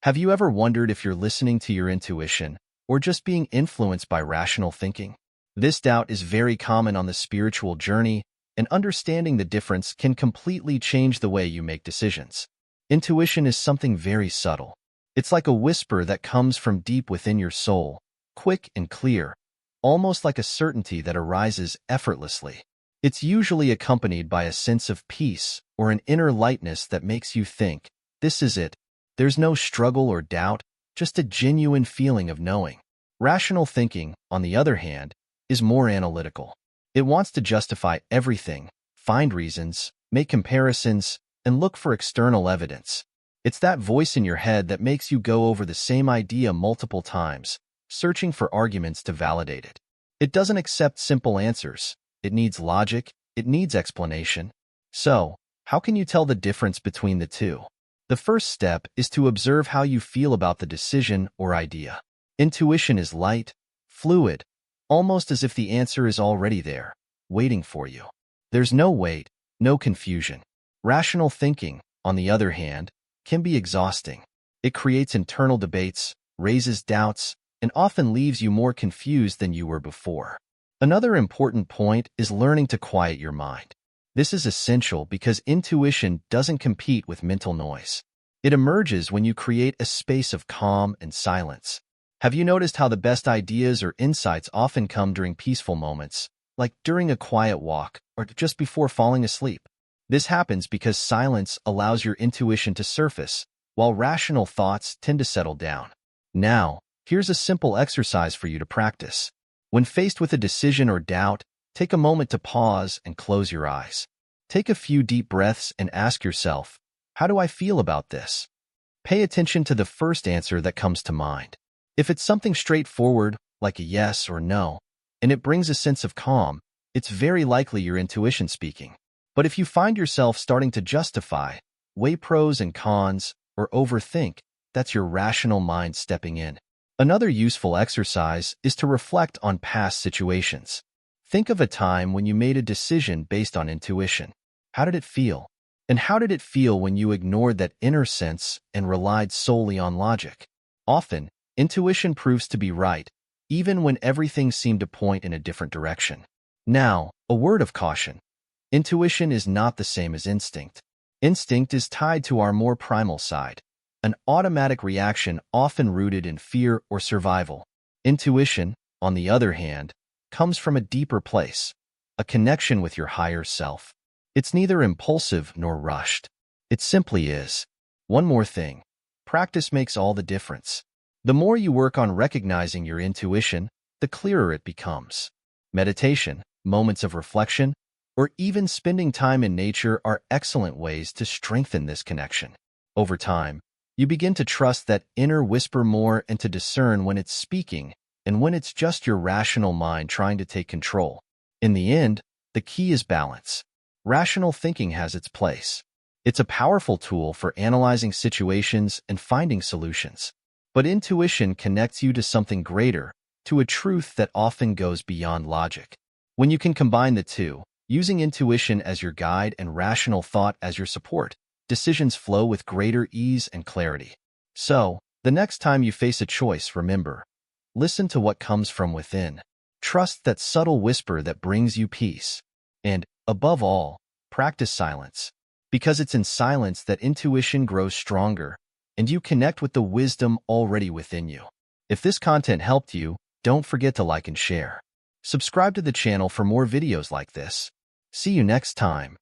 Have you ever wondered if you're listening to your intuition or just being influenced by rational thinking? This doubt is very common on the spiritual journey, and understanding the difference can completely change the way you make decisions. Intuition is something very subtle. It's like a whisper that comes from deep within your soul, quick and clear, almost like a certainty that arises effortlessly. It's usually accompanied by a sense of peace or an inner lightness that makes you think, "This is it." There's no struggle or doubt, just a genuine feeling of knowing. Rational thinking, on the other hand, is more analytical. It wants to justify everything, find reasons, make comparisons, and look for external evidence. It's that voice in your head that makes you go over the same idea multiple times, searching for arguments to validate it. It doesn't accept simple answers. It needs logic. It needs explanation. So, how can you tell the difference between the two? The first step is to observe how you feel about the decision or idea. Intuition is light, fluid, almost as if the answer is already there, waiting for you. There's no wait, no confusion. Rational thinking, on the other hand, can be exhausting. It creates internal debates, raises doubts, and often leaves you more confused than you were before. Another important point is learning to quiet your mind. This is essential because intuition doesn't compete with mental noise. It emerges when you create a space of calm and silence. Have you noticed how the best ideas or insights often come during peaceful moments, like during a quiet walk or just before falling asleep? This happens because silence allows your intuition to surface, while rational thoughts tend to settle down. Now, here's a simple exercise for you to practice. When faced with a decision or doubt, take a moment to pause and close your eyes. Take a few deep breaths and ask yourself, how do I feel about this? Pay attention to the first answer that comes to mind. If it's something straightforward, like a yes or no, and it brings a sense of calm, it's very likely your intuition speaking. But if you find yourself starting to justify, weigh pros and cons, or overthink, that's your rational mind stepping in. Another useful exercise is to reflect on past situations. Think of a time when you made a decision based on intuition. How did it feel? And how did it feel when you ignored that inner sense and relied solely on logic? Often, intuition proves to be right, even when everything seemed to point in a different direction. Now, a word of caution. Intuition is not the same as instinct. Instinct is tied to our more primal side, an automatic reaction often rooted in fear or survival. Intuition, on the other hand, comes from a deeper place, a connection with your higher self. It's neither impulsive nor rushed. It simply is. One more thing. Practice makes all the difference. The more you work on recognizing your intuition, the clearer it becomes. Meditation, moments of reflection, or even spending time in nature are excellent ways to strengthen this connection. Over time, you begin to trust that inner whisper more and to discern when it's speaking and when it's just your rational mind trying to take control. In the end, the key is balance. Rational thinking has its place. It's a powerful tool for analyzing situations and finding solutions. But intuition connects you to something greater, to a truth that often goes beyond logic. When you can combine the two, using intuition as your guide and rational thought as your support, decisions flow with greater ease and clarity. So, the next time you face a choice, remember, listen to what comes from within. Trust that subtle whisper that brings you peace. And, above all, practice silence. Because it's in silence that intuition grows stronger, and you connect with the wisdom already within you. If this content helped you, don't forget to like and share. Subscribe to the channel for more videos like this. See you next time.